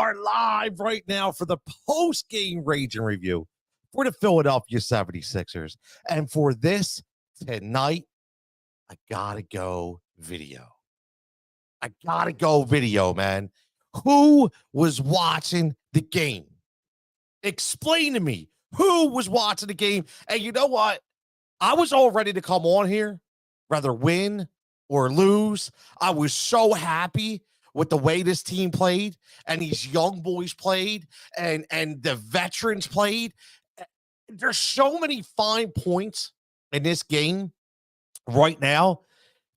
are live right now for the post-game rage and review for the Philadelphia 76ers. And for this tonight, I gotta go video. Man. Who was watching the game? Explain to me who was watching the game. And you know what? I was all ready to come on here, rather win or lose. I was so happy with the way this team played and these young boys played and the veterans played. There's so many fine points in this game right now.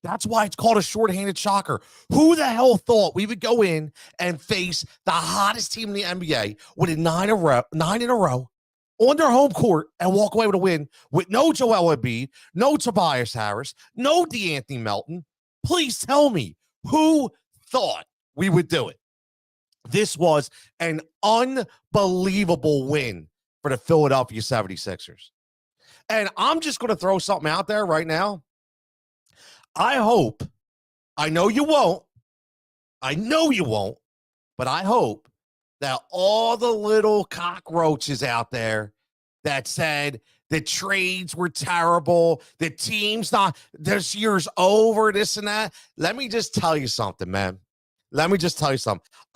That's why it's called a shorthanded shocker. Who the hell thought we would go in and face the hottest team in the NBA with a nine in a row on their home court and walk away with a win with no Joel Embiid, no Tobias Harris, no DeAnthony Melton? Please tell me who thought we would do it. This was an unbelievable win for the Philadelphia 76ers. And I'm just going to throw something out there right now. I hope, I know you won't, but I hope that all the little cockroaches out there that said the trades were terrible, the team's not, this year's over, this and that. Let me just tell you something, man.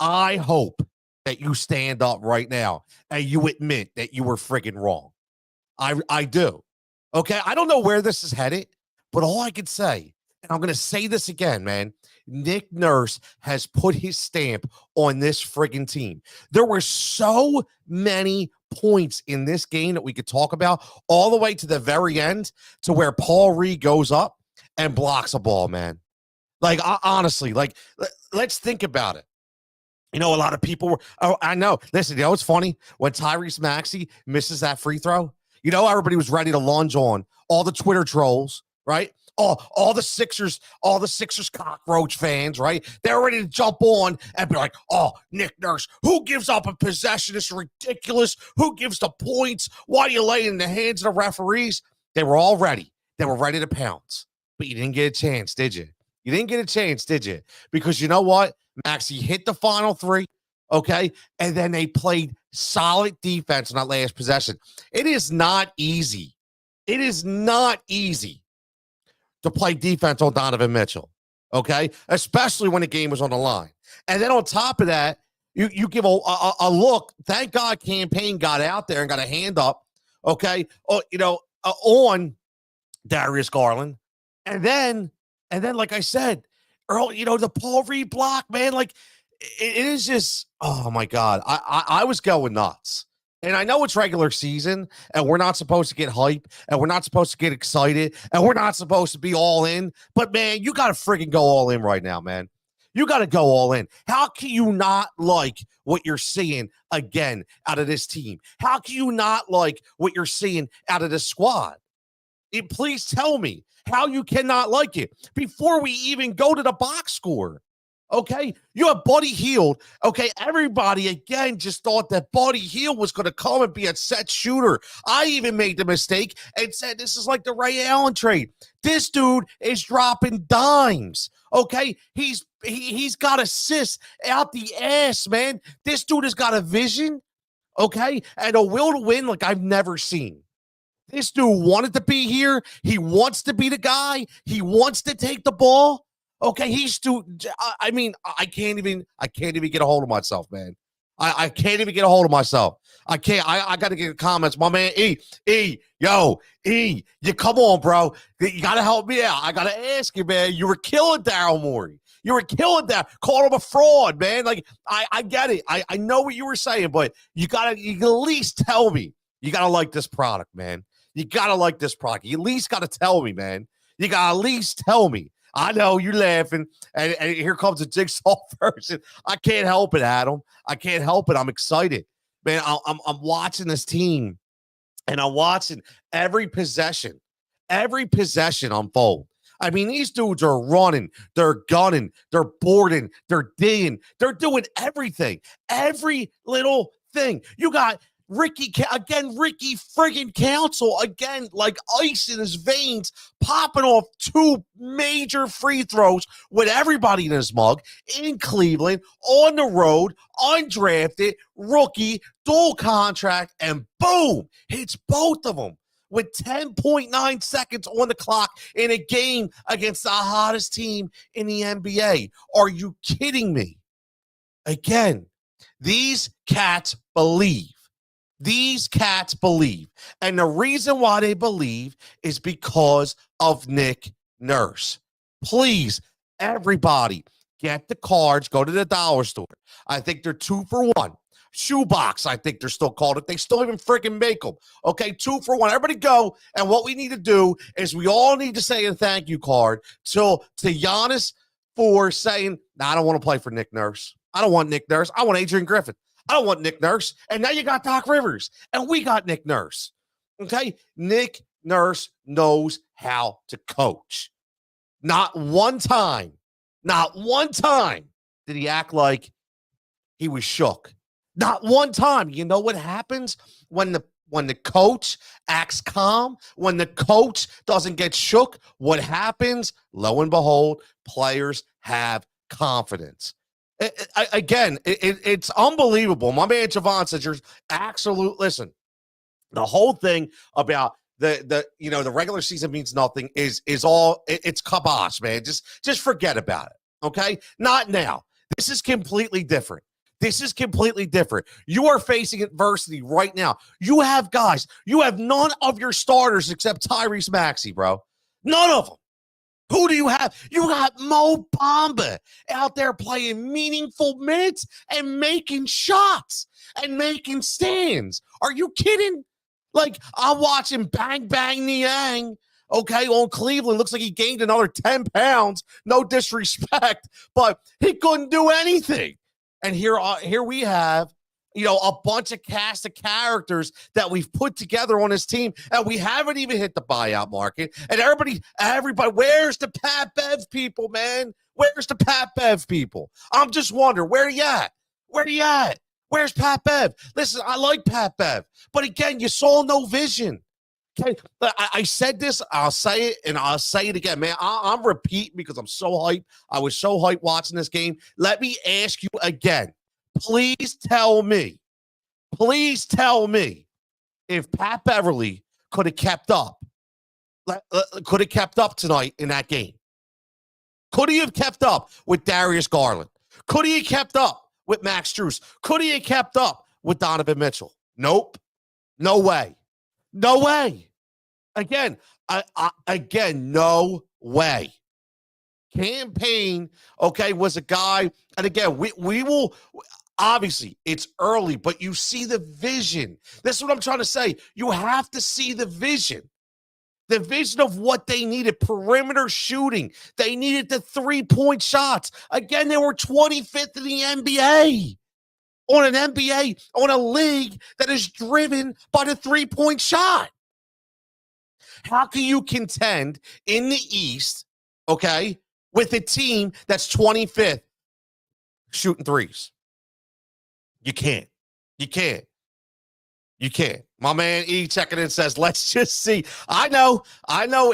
I hope that you stand up right now and you admit that you were friggin' wrong. I do. Okay? I don't know where this is headed, but all I can say, and I'm going to say this again, man, Nick Nurse has put his stamp on this friggin' team. There were so many points in this game that we could talk about, all the way to the very end, to where Paul Reed goes up and blocks a ball, man. Like, honestly, like, let's think about it. You know, a lot of people were, oh, I know. Listen, you know what's funny? When Tyrese Maxey misses that free throw, you know, everybody was ready to lunge on all the Twitter trolls, right? All the Sixers cockroach fans, right? They're ready to jump on and be like, oh, Nick Nurse, who gives up a possession? It's ridiculous. Who gives the points? Why do you lay in the hands of the referees? They were all ready. They were ready to pounce. But you didn't get a chance, did you? Because you know what? Maxey hit the final three, okay? And then they played solid defense on that last possession. It is not easy. To play defense on Donovan Mitchell, okay? Especially when the game was on the line. And then on top of that, you give a look. Thank God Campaign got out there and got a hand up, okay? On Darius Garland. And then, like I said, early, the Paul Reed block, man, like it is just, oh my God. I was going nuts. And I know it's regular season, and we're not supposed to get hype, and we're not supposed to get excited, and we're not supposed to be all in. But, man, you got to freaking go all in right now, man. You got to go all in. How can you not like what you're seeing again out of this team? How can you not like what you're seeing out of this squad? Please tell me how you cannot like it before we even go to the box score. Okay, you have Buddy Hield. Okay, everybody again just thought that Buddy Hield was going to come and be a set shooter. I even made the mistake and said this is like the Ray Allen trade. This dude is dropping dimes. Okay, he's got assists out the ass, man. This dude has got a vision, okay, and a will to win like I've never seen. This dude wanted to be here. He wants to be the guy. He wants to take the ball. Okay, he's too. I mean, I can't even get a hold of myself, man. I can't even get a hold of myself. I can't. I got to get comments, my man. E, you come on, bro. You got to help me out. I got to ask you, man. You were killing Daryl Morey. You were killing that. Call him a fraud, man. Like I get it. I know what you were saying, but you can at least tell me you got to like this product, man. You got to like this product. You at least got to tell me, man. You got to at least tell me. I know you're laughing, and here comes a jigsaw version. I can't help it, Adam. I can't help it. I'm excited, man. I'm watching this team, and I'm watching every possession unfold. I mean, these dudes are running, they're gunning, they're boarding, they're digging, they're doing everything, every little thing. You got Ricky friggin' Council, again, like ice in his veins, popping off 2 major free throws with everybody in his mug in Cleveland, on the road, undrafted, rookie, dual contract, and boom, hits both of them with 10.9 seconds on the clock in a game against the hottest team in the NBA. Are you kidding me? Again, these cats believe. These cats believe. And the reason why they believe is because of Nick Nurse. Please, everybody, get the cards, go to the dollar store. I think they're 2 for 1. Shoebox, I think they're still called it. They still even freaking make them. Okay, 2 for 1. Everybody go. And what we need to do is we all need to say a thank you card to Giannis for saying, nah, I don't want to play for Nick Nurse. I don't want Nick Nurse. I want Adrian Griffin. I don't want Nick Nurse. And now you got Doc Rivers. And we got Nick Nurse. Okay? Nick Nurse knows how to coach. Not one time did he act like he was shook. Not one time. You know what happens when the coach acts calm, when the coach doesn't get shook? What happens? Lo and behold, players have confidence. It's unbelievable. My man Javon says you're absolute. Listen, the whole thing about the regular season means nothing is all it's kibosh, man. Just forget about it. Okay, not now. This is completely different. You are facing adversity right now. You have guys. You have none of your starters except Tyrese Maxey, bro. None of them. Who do you have? You got Mo Bamba out there playing meaningful minutes and making shots and making stands. Are you kidding? Like, I'm watching Bang Bang Niang, okay, on Cleveland. Looks like he gained another 10 pounds. No disrespect, but he couldn't do anything. And here we have, a bunch of cast of characters that we've put together on this team, and we haven't even hit the buyout market. And everybody, where's the Pat Bev people, man? Where's the Pat Bev people? I'm just wondering, where you at? Where's Pat Bev? Listen, I like Pat Bev, but again, you saw no vision. Okay, I said this, I'll say it, and I'll say it again, man. I'm repeating because I'm so hyped. I was so hyped watching this game. Let me ask you again. Please tell me if Pat Beverly could have kept up tonight in that game. Could he have kept up with Darius Garland? Could he have kept up with Max Strus? Could he have kept up with Donovan Mitchell? Nope. No way. Again, no way. Campaign, okay, was a guy, and again, we will. Obviously, it's early, but you see the vision. That's what I'm trying to say. You have to see the vision. The vision of what they needed, perimeter shooting. They needed the 3-point shots. Again, they were 25th in the NBA. On a league that is driven by the 3-point shot. How can you contend in the East, okay, with a team that's 25th shooting threes? You can't. My man E checking in says, let's just see. I know,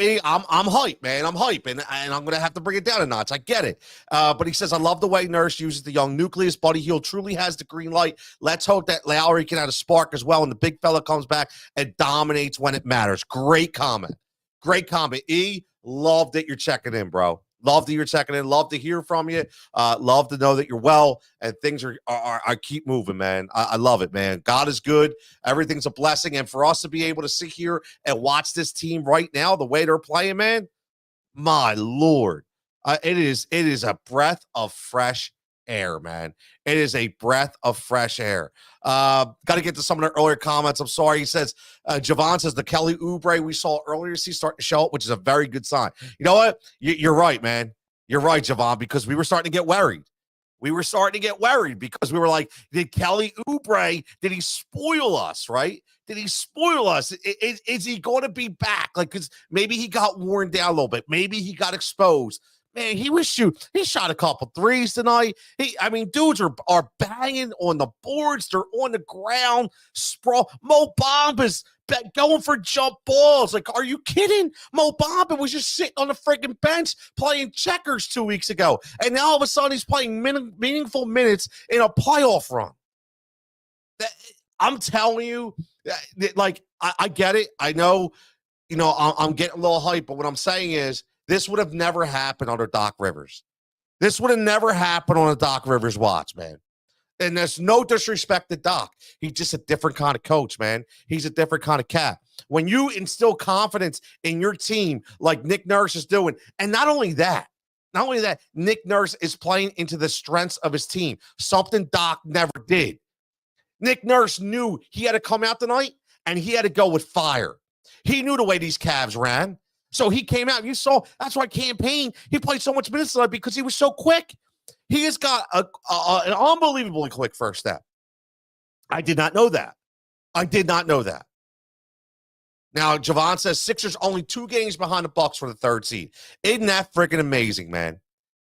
E. I'm hyped, man. I'm hyped, and I'm going to have to bring it down a notch. I get it. But he says, I love the way Nurse uses the young nucleus. Buddy Hield truly has the green light. Let's hope that Lowry can have a spark as well, and the big fella comes back and dominates when it matters. Great comment. E, love that you're checking in, bro. Love that you're checking in. Love to hear from you. Love to know that you're well and things are keep moving, man. I love it, man. God is good. Everything's a blessing. And for us to be able to sit here and watch this team right now, the way they're playing, man, my Lord, it is a breath of fresh air, man. It is a breath of fresh air. Got to get to some of the earlier comments. I'm sorry. He says, Javon says the Kelly Oubre we saw earlier, he's starting to show up, which is a very good sign. You know what? You're right, man. You're right, Javon, because we were starting to get worried. Because we were like, did Kelly Oubre, did he spoil us, right? Did he spoil us? Is he going to be back? Like, because maybe he got worn down a little bit. Maybe he got exposed. Man, he shot a couple threes tonight. Dudes are banging on the boards. They're on the ground, sprawl. Mo Bamba's going for jump balls. Like, are you kidding? Mo Bamba was just sitting on the freaking bench playing checkers 2 weeks ago. And now all of a sudden he's playing meaningful minutes in a playoff run. I'm telling you, like, I get it. I know, I'm getting a little hype, but what I'm saying is this would have never happened under Doc Rivers. This would have never happened on a Doc Rivers watch, man. And there's no disrespect to Doc. He's just a different kind of coach, man. He's a different kind of cat. When you instill confidence in your team like Nick Nurse is doing, and not only that, Nick Nurse is playing into the strengths of his team, something Doc never did. Nick Nurse knew he had to come out tonight, and he had to go with fire. He knew the way these Cavs ran. So he came out. You saw, that's why campaign, he played so much minutes tonight because he was so quick. He has got an unbelievably quick first step. I did not know that. Now, Javon says Sixers only 2 games behind the Bucks for the 3rd seed. Isn't that freaking amazing, man?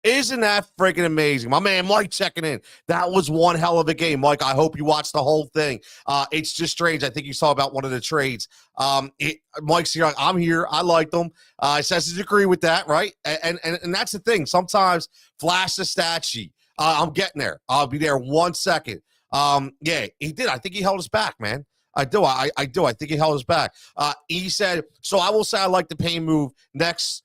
Isn't that freaking amazing? My man Mike checking in. That was one hell of a game. Mike, I hope you watched the whole thing. It's just strange. I think you saw about one of the trades. Mike's here. I'm here. I like them. Says he's agree with that, right? And that's the thing. Sometimes flash the stat sheet. I'm getting there. I'll be there 1 second. Yeah, he did. I think he held us back, man. I do. I think he held us back. He said, so I will say I like the Payne move next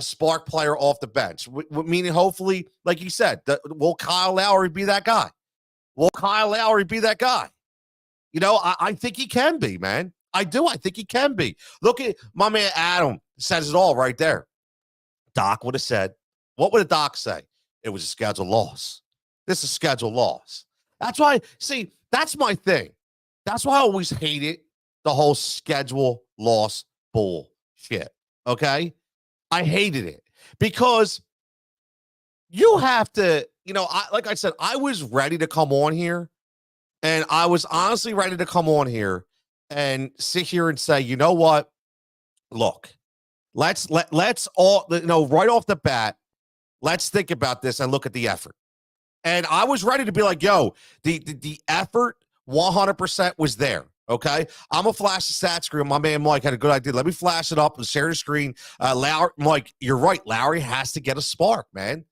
spark player off the bench, meaning hopefully, like you said, will Kyle Lowry be that guy? I think he can be, man. I do. I think he can be. Look at my man Adam, says it all right there. Doc would have said, what would a Doc say? It was a scheduled loss. This is a scheduled loss. That's why, see, that's my thing. That's why I always hated the whole schedule loss bullshit. Okay? I hated it because you have to, like I said, I was ready to come on here, and I was honestly ready to come on here and sit here and say, you know what? Look, let's all, right off the bat, let's think about this and look at the effort. And I was ready to be like, yo, the effort 100% was there. Okay, I'm gonna flash the stat screen. My man Mike had a good idea. Let me flash it up and share the screen. Mike, you're right. Lowry has to get a spark, man,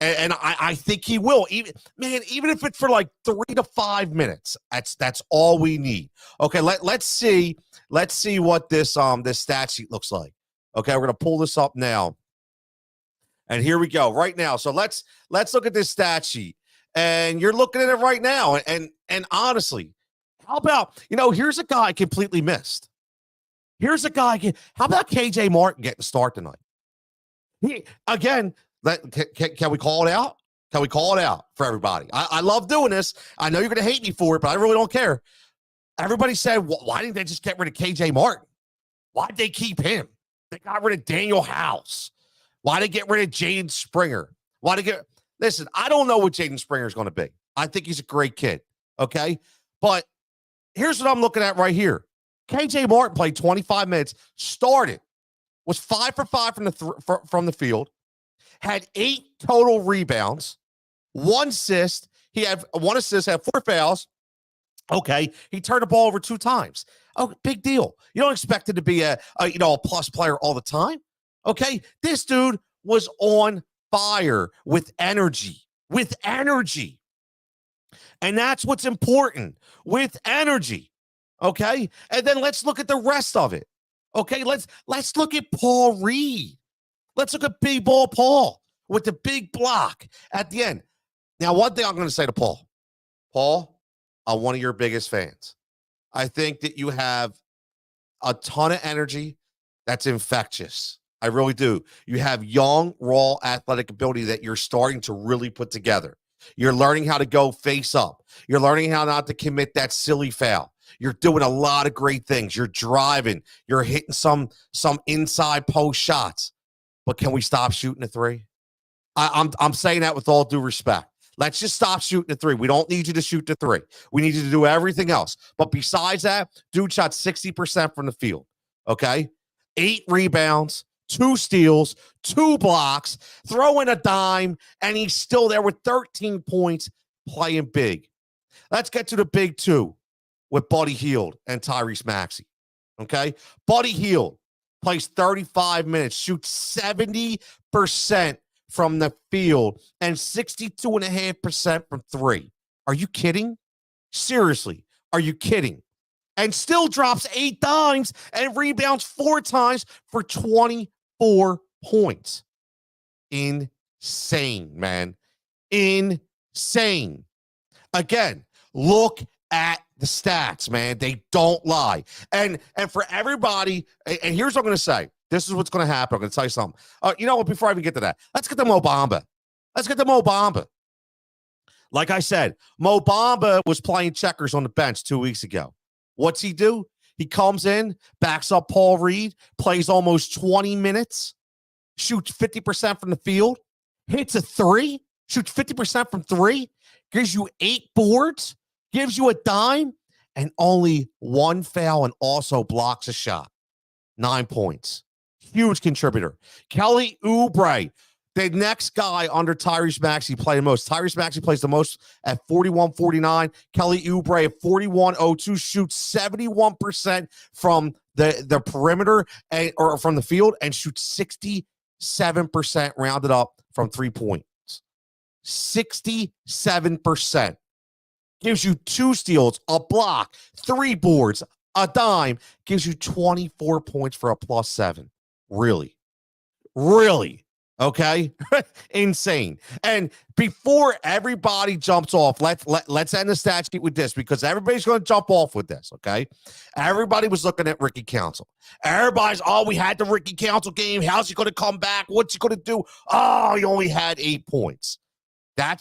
and I think he will. Even if it's for like 3 to 5 minutes, that's all we need. Okay, let's see what this stat sheet looks like. Okay, we're gonna pull this up now, and here we go right now. So let's look at this stat sheet, and you're looking at it right now, and honestly. How about, here's a guy I completely missed. How about KJ Martin getting a start tonight? Can we call it out? Can we call it out for everybody? I love doing this. I know you're going to hate me for it, but I really don't care. Everybody said, why didn't they just get rid of KJ Martin? Why'd they keep him? They got rid of Daniel House. Why'd they get rid of Jaden Springer? Listen, I don't know what Jaden Springer is going to be. I think he's a great kid, okay? But here's what I'm looking at right here. KJ Martin played 25 minutes, started, was 5 for 5 from the field, had 8 total rebounds, 1 assist. He had 1 assist, had 4 fouls. Okay, he turned the ball over 2 times. Oh, big deal. You don't expect it to be a plus player all the time. Okay, this dude was on fire with energy. And that's what's important, with energy, okay? And then let's look at the rest of it, okay? Let's look at Paul Reed. Let's look at Big Ball Paul with the big block at the end. Now, one thing I'm going to say to Paul. Paul, I'm one of your biggest fans. I think that you have a ton of energy that's infectious. I really do. You have young, raw athletic ability that you're starting to really put together. You're learning how to go face up. You're learning how not to commit that silly foul. You're doing a lot of great things. You're driving. You're hitting some inside post shots. But can we stop shooting a 3? I'm saying that with all due respect. Let's just stop shooting the 3. We don't need you to shoot the 3. We need you to do everything else. But besides that, dude shot 60% from the field. Okay? 8 rebounds, 2 steals, 2 blocks, throwing a dime, and he's still there with 13 points, playing big. Let's get to the big 2 with Buddy Hield and Tyrese Maxey. Okay? Buddy Hield plays 35 minutes, shoots 70% from the field and 62.5% from 3. Are you kidding? Seriously, are you kidding? And still drops 8 dimes and rebounds 4 times for 24 points. Insane, man. Insane. Again, look at the stats, man. They don't lie. And for everybody, and here's what I'm going to say. This is what's going to happen. I'm going to tell you something. You know what? Before I even get to that, let's get to Mo Bamba. Like I said, Mo Bamba was playing checkers on the bench 2 weeks ago. What's he do? He comes in, backs up Paul Reed, plays almost 20 minutes, shoots 50% from the field, hits a 3, shoots 50% from 3, gives you 8 boards, gives you a dime, and only 1 foul and also blocks a shot. 9 points. Huge contributor. Kelly Oubre, the next guy under Tyrese Maxey, played the most. Tyrese Maxey plays the most at 41-49. Kelly Oubre at 41-02, shoots 71% from the perimeter or from the field and shoots 67% rounded up from 3 points. 67%. Gives you 2 steals, a block, 3 boards, a dime, gives you 24 points for a +7. Really? Okay? Insane. And before everybody jumps off, let's end the stat sheet with this because everybody's going to jump off with this, okay? Everybody was looking at Ricky Council. Everybody's, we had the Ricky Council game. How's he going to come back? What's he going to do? He only had 8 points.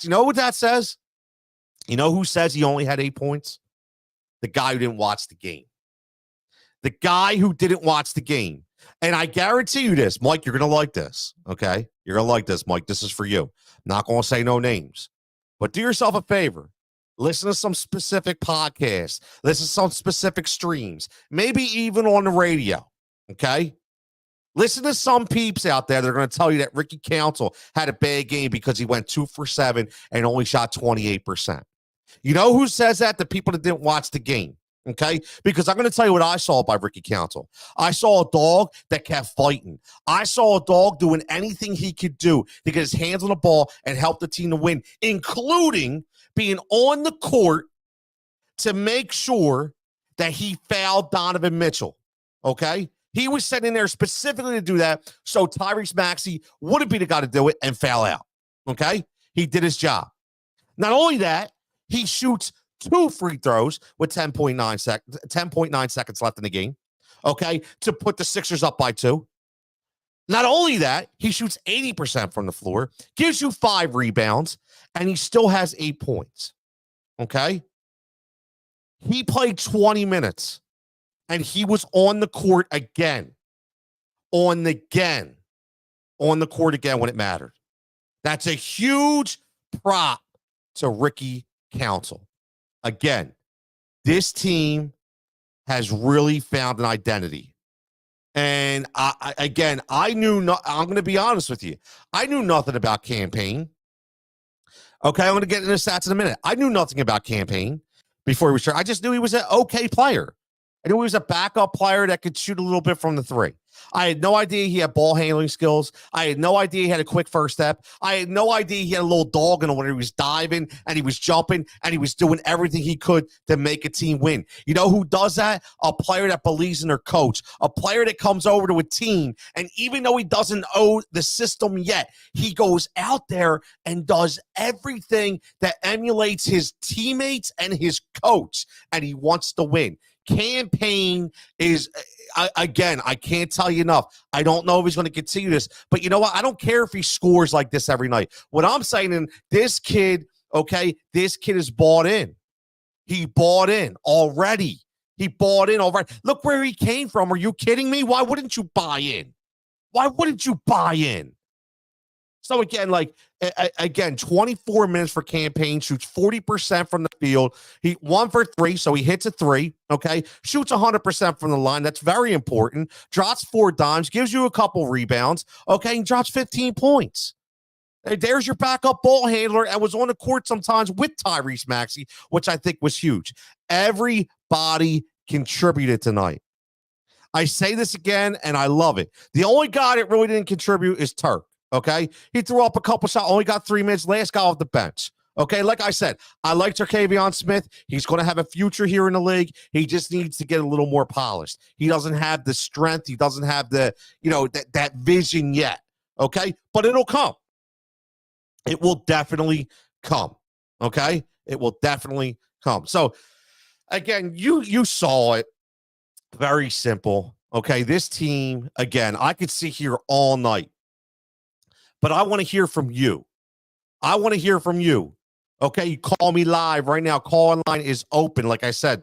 You know what that says? You know who says he only had 8 points? The guy who didn't watch the game. The guy who didn't watch the game. And I guarantee you this, Mike, you're going to like this, okay? You're going to like this, Mike. This is for you. I'm not going to say no names. But do yourself a favor. Listen to some specific podcasts. Listen to some specific streams. Maybe even on the radio, okay? Listen to some peeps out there that are going to tell you that Ricky Council had a bad game because he went 2 for 7 and only shot 28%. You know who says that? The people that didn't watch the game. Okay, because I'm going to tell you what I saw by Ricky Council. I saw a dog that kept fighting. I saw a dog doing anything he could do to get his hands on the ball and help the team to win, including being on the court to make sure that he fouled Donovan Mitchell. Okay, he was sitting there specifically to do that so Tyrese Maxey wouldn't be the guy to do it and foul out. Okay, he did his job. Not only that, he shoots 2 free throws with 10.9 seconds left in the game, okay, to put the Sixers up by 2. Not only that, he shoots 80% from the floor, gives you 5 rebounds, and he still has 8 points, okay? He played 20 minutes, and he was on the court again. On the court again when it mattered. That's a huge prop to Ricky Council. Again, this team has really found an identity. And I'm going to be honest with you. I knew nothing about campaign. Okay, I'm going to get into stats in a minute. I knew nothing about campaign before he was sure. I just knew he was an okay player. I knew he was a backup player that could shoot a little bit from the 3. I had no idea he had ball handling skills. I had no idea he had a quick first step. I had no idea he had a little dog in him when he was diving and he was jumping and he was doing everything he could to make a team win. You know who does that? A player that believes in their coach. A player that comes over to a team, and even though he doesn't own the system yet, he goes out there and does everything that emulates his teammates and his coach, and he wants to win. Campaign is, again, I can't tell you enough. I don't know if he's going to continue this, but you know what? I don't care if he scores like this every night. What I'm saying is this kid, okay, this kid is bought in. He bought in already. Look where he came from. Are you kidding me? Why wouldn't you buy in? So again, like again, 24 minutes for campaign, shoots 40% from the field. He 1 for 3, so he hits a 3. Okay, shoots 100% from the line. That's very important. Drops 4 dimes, gives you a couple rebounds. Okay, and drops 15 points. Hey, there's your backup ball handler and was on the court sometimes with Tyrese Maxey, which I think was huge. Everybody contributed tonight. I say this again, and I love it. The only guy that really didn't contribute is Turk. Okay, he threw up a couple shots, only got 3 minutes. Last guy off the bench. Okay, like I said, I like Terkavion Smith. He's going to have a future here in the league. He just needs to get a little more polished. He doesn't have the strength. He doesn't have the, that vision yet. Okay, but it'll come. It will definitely come. Okay, it will definitely come. So again, you saw it. Very simple. Okay, this team, again, I could sit here all night, but I want to hear from you. I want to hear from you. Okay, you call me live right now. Call line is open. Like I said,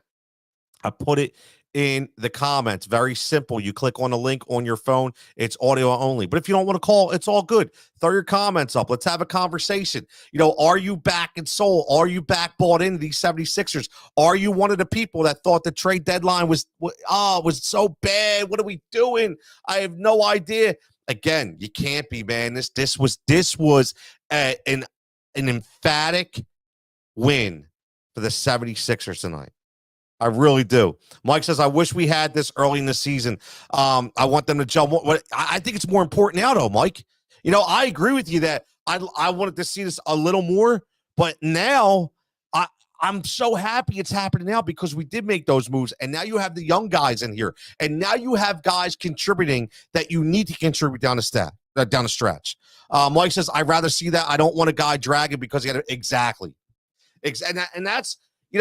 I put it in the comments. Very simple. You click on the link on your phone. It's audio only. But if you don't want to call, it's all good. Throw your comments up. Let's have a conversation. Are you back in soul? Are you back bought into these 76ers? Are you one of the people that thought the trade deadline was so bad? What are we doing? I have no idea. Again, you can't be, man. This was an emphatic win for the 76ers tonight. I really do. Mike says, I wish we had this early in the season. I want them to jump. I think it's more important now, though, Mike. I agree with you that I wanted to see this a little more, but now I'm so happy it's happening now because we did make those moves, and now you have the young guys in here, and now you have guys contributing that you need to contribute down the stretch. Mike says, I'd rather see that. I don't want a guy dragging because he had exactly. And that's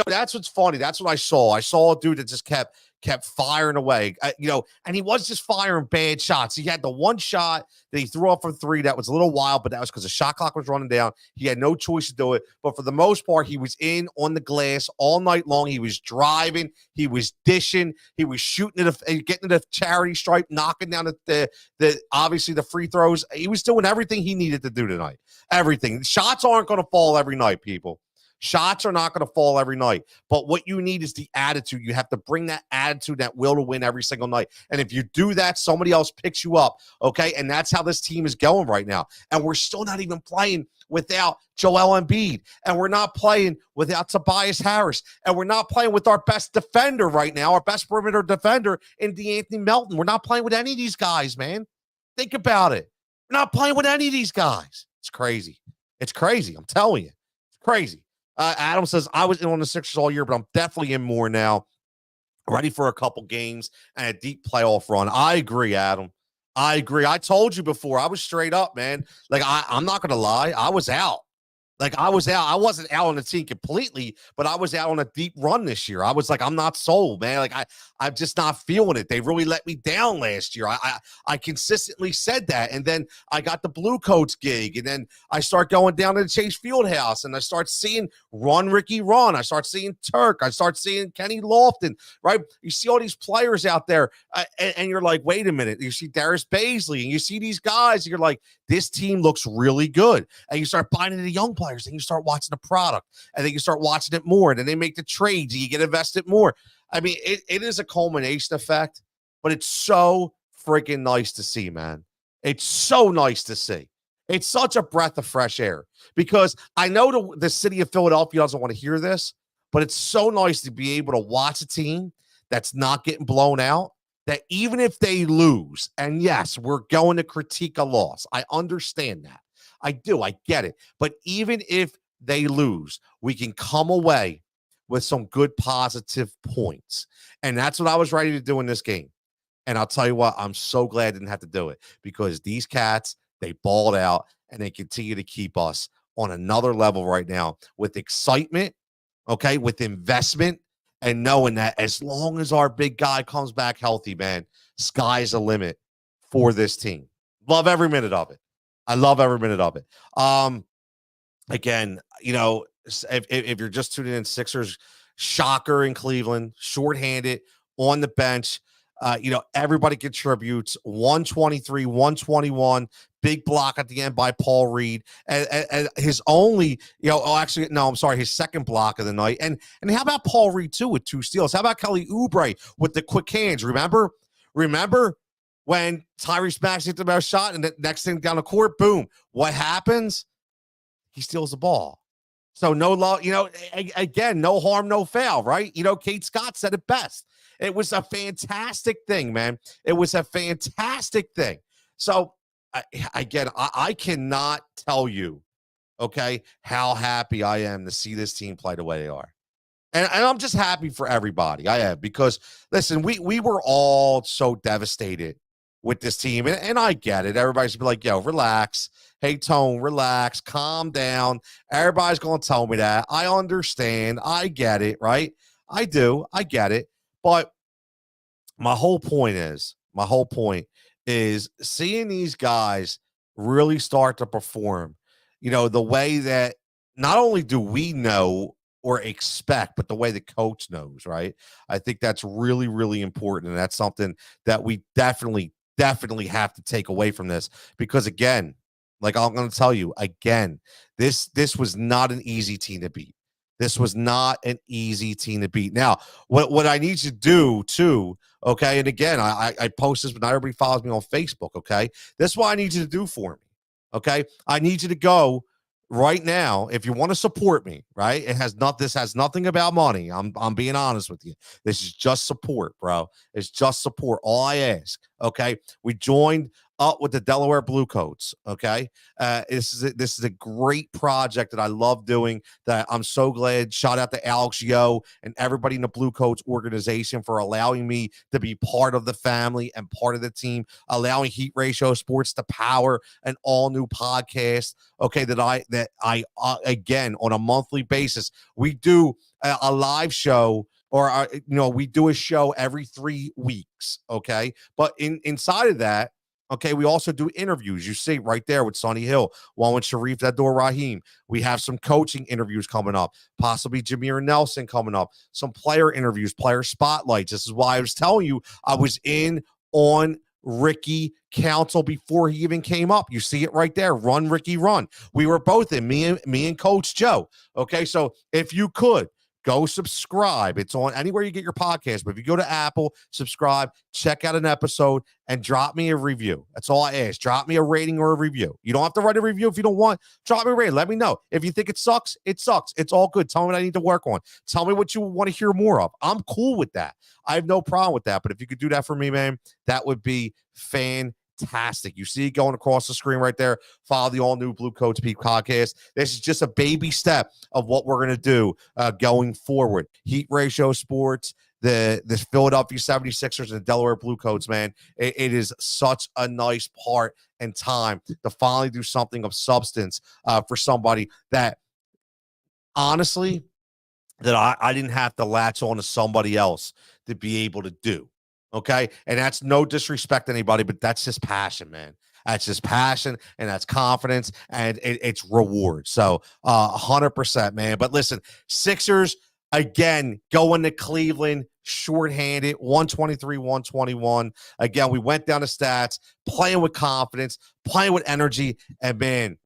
that's what's funny. That's what I saw. I saw a dude that just kept firing away, and he was just firing bad shots. He had the one shot that he threw up from 3 that was a little wild, but that was because the shot clock was running down. He had no choice to do it. But for the most part, he was in on the glass all night long. He was driving. He was dishing. He was shooting getting to the charity stripe, knocking down the obviously the free throws. He was doing everything he needed to do tonight. Everything. Shots aren't going to fall every night, people. Shots are not going to fall every night, but what you need is the attitude. You have to bring that attitude, that will to win every single night. And if you do that, somebody else picks you up, okay? And that's how this team is going right now. And we're still not even playing without Joel Embiid, and we're not playing without Tobias Harris, and we're not playing with our best defender right now, our best perimeter defender in DeAnthony Melton. We're not playing with any of these guys, man. Think about it. We're not playing with any of these guys. It's crazy. It's crazy. I'm telling you. It's crazy. Adam says, I was in on the Sixers all year, but I'm definitely in more now. Ready for a couple games and a deep playoff run. I agree, Adam. I agree. I told you before. I was straight up, man. Like, I'm not going to lie. I was out. I was out. I wasn't out on the team completely, but I was out on a deep run this year. I was like, I'm not sold, man. I'm just not feeling it. They really let me down last year. I consistently said that. And then I got the Blue Coats gig. And then I start going down to the Chase Fieldhouse and I start seeing Ricky Run. I start seeing Turk. I start seeing Kenny Lofton, right? You see all these players out there and you're like, wait a minute. You see Darius Baisley and you see these guys. And you're like, this team looks really good. And you start buying into the young players and you start watching the product and then you start watching it more and then they make the trades and you get invested more. I mean, it is a culmination effect, but it's so freaking nice to see, man. It's so nice to see. It's such a breath of fresh air because I know the city of Philadelphia doesn't want to hear this, but it's so nice to be able to watch a team that's not getting blown out, that even if they lose, and yes, we're going to critique a loss. I understand that. I do. I get it. But even if they lose, we can come away with some good positive points. And that's what I was ready to do in this game. And I'll tell you what, I'm so glad I didn't have to do it because these cats, they balled out and they continue to keep us on another level right now with excitement, okay, with investment, and knowing that as long as our big guy comes back healthy, man, sky's the limit for this team. Love every minute of it. I love every minute of it. Again, if you're just tuning in, Sixers shocker in Cleveland, shorthanded on the bench. Everybody contributes. 123, 121, big block at the end by Paul Reed. And his only, his second block of the night. And how about Paul Reed, too, with 2 steals? How about Kelly Oubre with the quick hands? Remember when Tyrese Maxey hit the best shot and the next thing down the court, boom. What happens? He steals the ball. So no law, again, no harm, no foul, right? Kate Scott said it best. It was a fantastic thing, man. It was a fantastic thing. So I cannot tell you, okay, how happy I am to see this team play the way they are. And I'm just happy for everybody. I am, because listen, we were all so devastated with this team. And I get it. Everybody's be like, yo, relax. Hey, Tone, relax. Calm down. Everybody's going to tell me that. I understand. I get it, right? I do. I get it. But my whole point is seeing these guys really start to perform, the way that not only do we know or expect, but the way the coach knows, right? I think that's really, really important. And that's something that we definitely have to take away from this, because again, like I'm going to tell you again, this was not an easy team to beat. This was not an easy team to beat. Now, what I need you to do too, okay, and again, I post this, but not everybody follows me on Facebook, okay? This is what I need you to do for me, okay? I need you to go right now, if you want to support me, right? This has nothing about money. I'm being honest with you. This is just support, bro. It's just support. All I ask, okay? We joined up with the Delaware Blue Coats, okay? This is a great project that I love doing, that I'm so glad. Shout out to Alex Yo and everybody in the Blue Coats organization for allowing me to be part of the family and part of the team, allowing Heat Ratio Sports to power an all-new podcast, okay, that I again, on a monthly basis, we do a live show, or we do a show every 3 weeks, okay? But inside of that, okay, we also do interviews. You see right there with Sonny Hill, one with Sharif Abdur-Rahim. We have some coaching interviews coming up, possibly Jameer Nelson coming up, some player interviews, player spotlights. This is why I was telling you I was in on Ricky Council before he even came up. You see it right there. Run, Ricky, run. We were both in, me and Coach Joe. Okay, so if you could, go subscribe. It's on anywhere you get your podcast. But if you go to Apple, subscribe, check out an episode, and drop me a review. That's all I ask. Drop me a rating or a review. You don't have to write a review if you don't want. Drop me a rating. Let me know. If you think it sucks, it sucks. It's all good. Tell me what I need to work on. Tell me what you want to hear more of. I'm cool with that. I have no problem with that. But if you could do that for me, man, that would be fantastic. You see it going across the screen right there. Follow the all-new Blue Coats Peak podcast. This is just a baby step of what we're going to do going forward. Heat Ratio Sports, the Philadelphia 76ers, and the Delaware Blue Coats, man. It is such a nice part and time to finally do something of substance for somebody that, honestly, that I didn't have to latch on to somebody else to be able to do. Okay. And that's no disrespect to anybody, but that's just passion, man. That's just passion, and that's confidence, and it's reward. So 100%, man. But listen, Sixers, again, going to Cleveland, shorthanded, 123, 121. Again, we went down the stats, playing with confidence, playing with energy, and, man,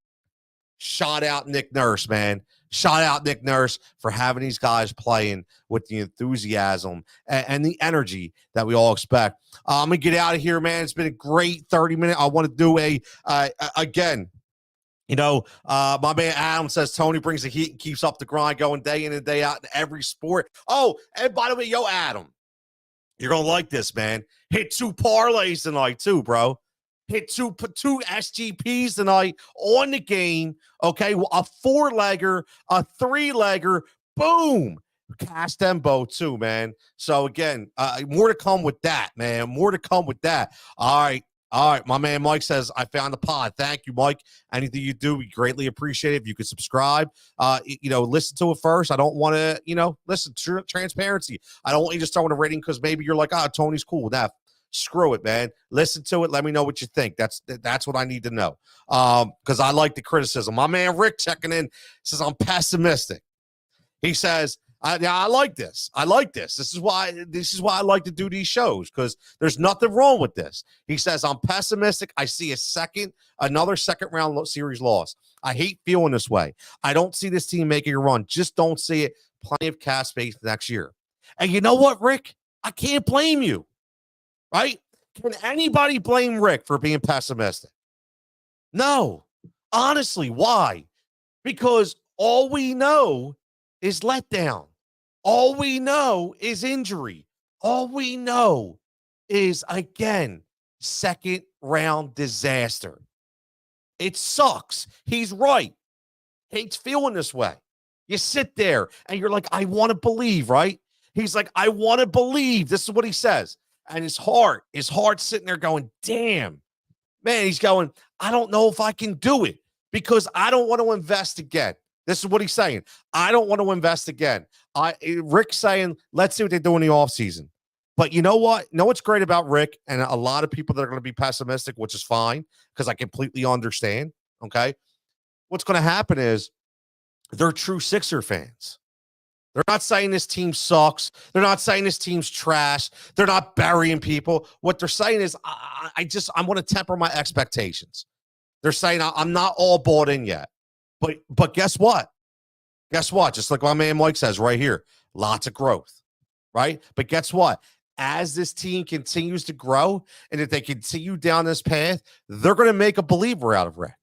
shout out Nick Nurse, man. Shout out Nick Nurse for having these guys playing with the enthusiasm and the energy that we all expect. I'm going to get out of here, man. It's been a great 30 minutes. I want to do again, my man Adam says Tony brings the heat and keeps up the grind going day in and day out in every sport. Oh, and by the way, Adam, you're going to like this, man. Hit 2 parlays tonight too, bro. Hit two SGPs tonight on the game. Okay, a 4-legger, a 3-legger. Boom. Cash them both too, man. So again, more to come with that, man. More to come with that. All right. My man Mike says, I found the pod. Thank you, Mike. Anything you do, we greatly appreciate it. If you could subscribe, listen to it first. I don't want to, listen, transparency. I don't want you to start with a rating because maybe you're like, Tony's cool with that. Screw it, man. Listen to it. Let me know what you think. That's what I need to know. Because I like the criticism. My man Rick checking in says I'm pessimistic. He says, I like this. I like this. This is why I like to do these shows, because there's nothing wrong with this. He says, I'm pessimistic. I see another second round series loss. I hate feeling this way. I don't see this team making a run. Just don't see it. Plenty of cap space next year. And you know what, Rick? I can't blame you, right? Can anybody blame Rick for being pessimistic? No. Honestly, why? Because all we know is letdown. All we know is injury. All we know is, again, second round disaster. It sucks. He's right. Hates feeling this way. You sit there and you're like, I want to believe, right? He's like, I want to believe. This is what he says. And his heart sitting there going, damn. Man, he's going, I don't know if I can do it because I don't want to invest again. This is what he's saying. I don't want to invest again. Rick's saying, let's see what they do in the offseason. But you know what? You know what's great about Rick and a lot of people that are going to be pessimistic, which is fine because I completely understand, okay? What's going to happen is they're true Sixer fans. They're not saying this team sucks. They're not saying this team's trash. They're not burying people. What they're saying is, I want to temper my expectations. They're saying I'm not all bought in yet. But guess what? Guess what? Just like my man Mike says right here, lots of growth, right? But guess what? As this team continues to grow, and if they continue down this path, they're going to make a believer out of Rick.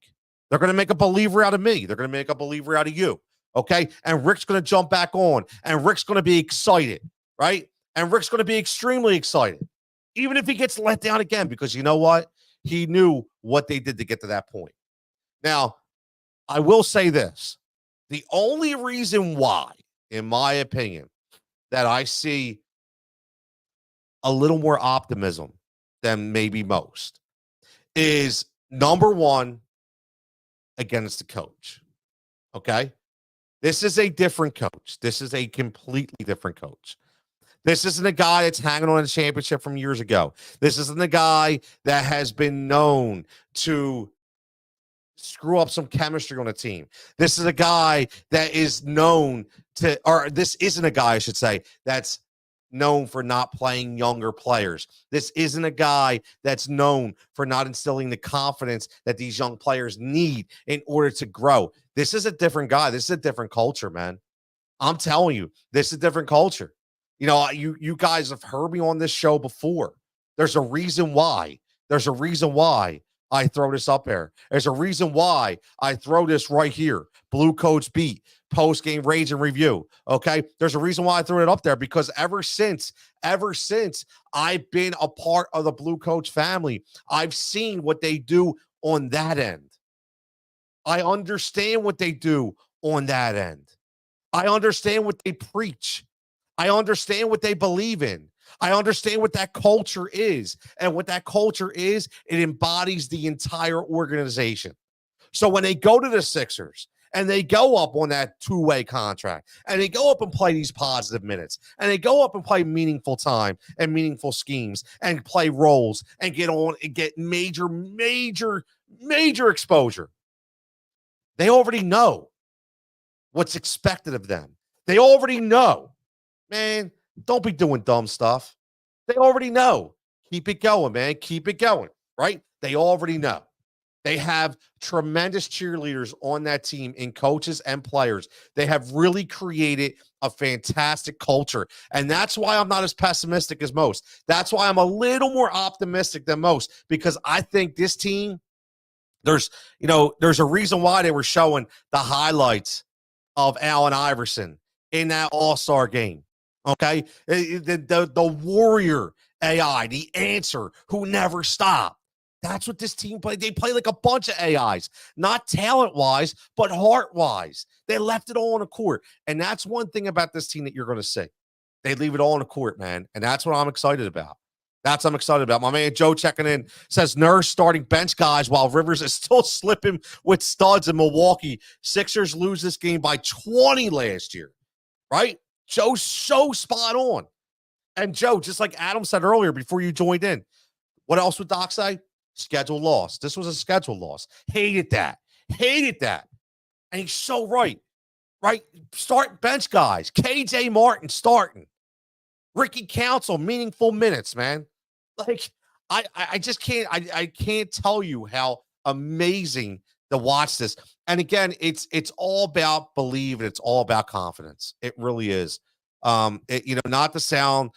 They're going to make a believer out of me. They're going to make a believer out of you. Okay. And Rick's going to jump back on, and Rick's going to be excited, right? And Rick's going to be extremely excited, even if he gets let down again, because you know what? He knew what they did to get to that point. Now, I will say this. The only reason why, in my opinion, that I see a little more optimism than maybe most is, number one, against the coach. Okay? This is a different coach. This is a completely different coach. This isn't a guy that's hanging on a championship from years ago. This isn't a guy that has been known to screw up some chemistry on a team. This is a guy that is known to, or this isn't a guy, I should say, that's known for not playing younger players. This isn't a guy that's known for not instilling the confidence that these young players need in order to grow. This is a different guy. This is a different culture, man. I'm telling you, this is a different culture. You know, you guys have heard me on this show before. There's a reason why. There's a reason why I throw this up there. There's a reason why I throw this right here. Blue Coach Beat, post-game rage and review. Okay. There's a reason why I threw it up there, because ever since I've been a part of the Blue Coach family, I've seen what they do on that end. I understand what they do on that end. I understand what they preach. I understand what they believe in. I understand what that culture is. And what that culture is, it embodies the entire organization. So when they go to the Sixers and they go up on that two-way contract and they go up and play these positive minutes and they go up and play meaningful time and meaningful schemes and play roles and get on and get major exposure, they already know what's expected of them. They already know. Man, don't be doing dumb stuff. They already know. Keep it going, man. Keep it going, right? They already know. They have tremendous cheerleaders on that team in coaches and players. They have really created a fantastic culture. And that's why I'm not as pessimistic as most. That's why I'm a little more optimistic than most, because I think this team, there's a reason why they were showing the highlights of Allen Iverson in that All-Star game. Okay, the warrior AI, the answer who never stopped. That's what this team played. They play like a bunch of AIs, not talent-wise, but heart-wise. They left it all on the court. And that's one thing about this team that you're going to see. They leave it all on the court, man. And that's what I'm excited about. That's what I'm excited about. My man Joe checking in says Nurse starting bench guys while Rivers is still slipping with studs in Milwaukee. Sixers lose this game by 20 last year, right? Joe's so spot on. And Joe, just like Adam said earlier before you joined in, what else would Doc say? Schedule loss. This was a schedule loss. Hated that. And he's so right. right? Start bench guys. KJ Martin starting. Ricky Council, meaningful minutes, man. Like, I just can't, I can't tell you how amazing to watch this. And again, it's all about believe and it's all about confidence. It really is. Not to sound,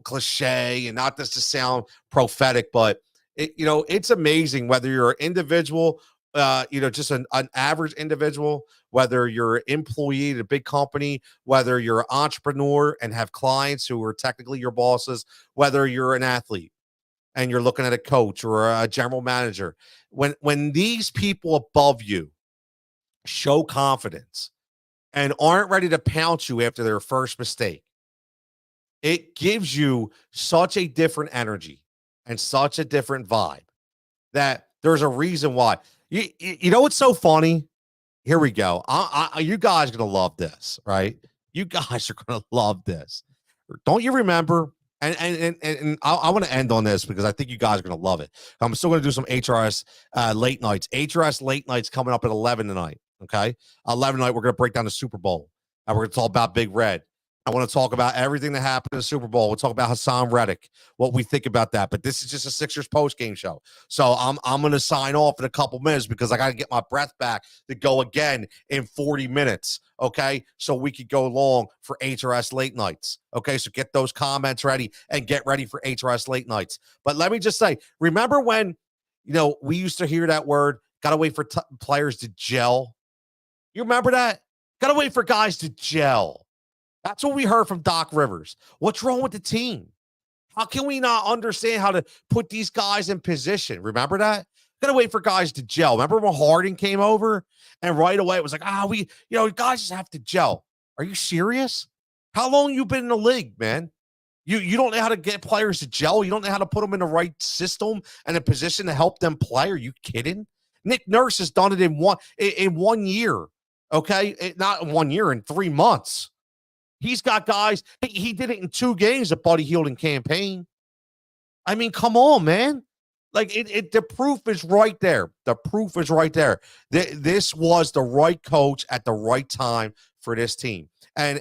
cliche and not just to sound prophetic, but it's amazing whether you're an individual, just an average individual, whether you're an employee at a big company, whether you're an entrepreneur and have clients who are technically your bosses, whether you're an athlete and you're looking at a coach or a general manager, when these people above you show confidence and aren't ready to pounce you after their first mistake, it gives you such a different energy and such a different vibe that there's a reason why. You know what's so funny? Here we go. You guys are gonna love this, right? You guys are gonna love this. Don't you remember? And I want to end on this because I think you guys are gonna love it. I'm still gonna do some HRS late nights. HRS late nights coming up at 11 tonight. Okay, 11 tonight. We're gonna break down the Super Bowl, and we're gonna talk about Big Red. I want to talk about everything that happened in the Super Bowl. We'll talk about Hassan Reddick, what we think about that. But this is just a Sixers post-game show. So I'm going to sign off in a couple minutes because I got to get my breath back to go again in 40 minutes. Okay. So we could go long for HRS late nights. Okay. So get those comments ready and get ready for HRS late nights. But let me just say, remember when, we used to hear that word, got to wait for players to gel. You remember that? Got to wait for guys to gel. That's what we heard from Doc Rivers. What's wrong with the team? How can we not understand how to put these guys in position? Remember that? Gotta wait for guys to gel. Remember when Harden came over and right away it was like, guys just have to gel. Are you serious? How long you been in the league, man? You don't know how to get players to gel. You don't know how to put them in the right system and a position to help them play. Are you kidding? Nick Nurse has done it in 1 year. Okay, not in 1 year, in 3 months. He's got guys. He did it in 2 games at Buddy Hield and campaign. I mean, come on, man. Like the proof is right there. The proof is right there. This was the right coach at the right time for this team. And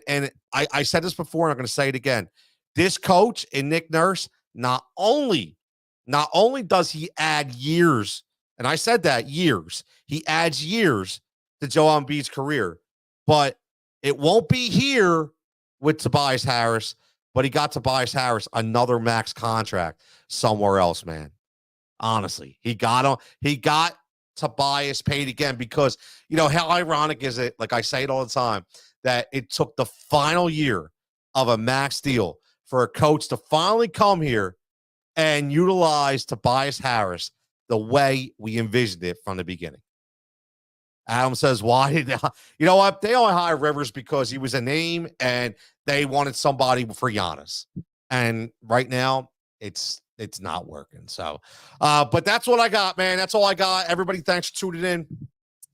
I said this before, and I'm going to say it again. This coach and Nick Nurse, not only does he add years, and I said that years, he adds years to Joel Embiid's career, but it won't be here with Tobias Harris, but he got Tobias Harris another max contract somewhere else, man. Honestly, he got Tobias paid again because, how ironic is it? Like I say it all the time, that it took the final year of a max deal for a coach to finally come here and utilize Tobias Harris the way we envisioned it from the beginning. Adam says, why did they, you know what? They only hired Rivers because he was a name and they wanted somebody for Giannis. And right now it's not working. So, but that's what I got, man. That's all I got. Everybody, thanks for tuning in.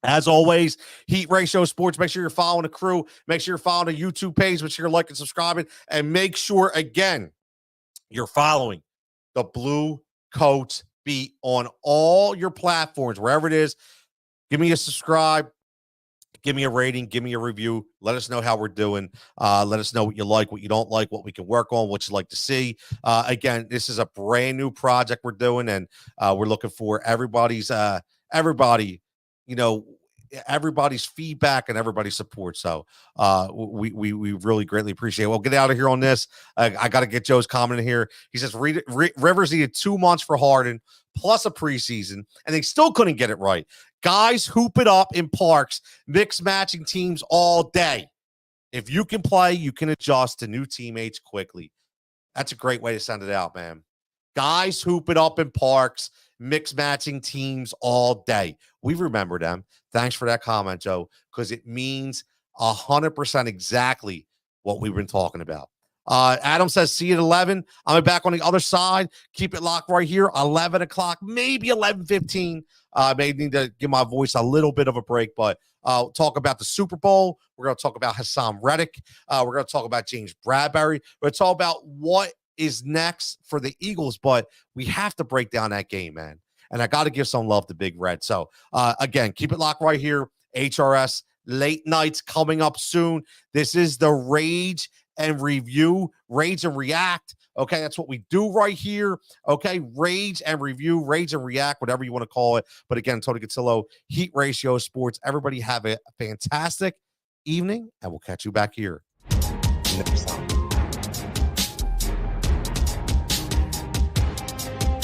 As always, Heat Ratio Sports. Make sure you're following the crew. Make sure you're following the YouTube page. Make sure you're liking, subscribing, and make sure, again, you're following the Blue Coats Beat on all your platforms, wherever it is. Give me a subscribe. Give me a rating. Give me a review. Let us know how we're doing. Let us know what you like, what you don't like, what we can work on, what you'd like to see. Again, this is a brand new project we're doing, and we're looking for everybody's feedback and everybody's support. So we really greatly appreciate it. We'll get out of here on this. I got to get Joe's comment in here. He says Rivers needed 2 months for Harden plus a preseason, and they still couldn't get it right. Guys hoop it up in parks, mix matching teams all day. If you can play, you can adjust to new teammates quickly. That's a great way to send it out, man. Guys hoop it up in parks, mix matching teams all day. We remember them. Thanks for that comment, Joe, because it means 100% exactly what we've been talking about. Adam says, see you at 11. I'm back on the other side. Keep it locked right here. 11 o'clock, maybe 11:15. May need to give my voice a little bit of a break, but talk about the Super Bowl. We're going to talk about Hassan Reddick. We're going to talk about James Bradbury. We're going to talk about what is next for the Eagles, but we have to break down that game, man. And I got to give some love to Big Red. So, again, keep it locked right here. HRS late nights coming up soon. This is the Rage and Review, Rage and React. Okay, that's what we do right here. Okay, Rage and Review, Rage and React, whatever you want to call it. But again, Tony Cutillo, Heat Ratio Sports. Everybody have a fantastic evening, and we'll catch you back here next time.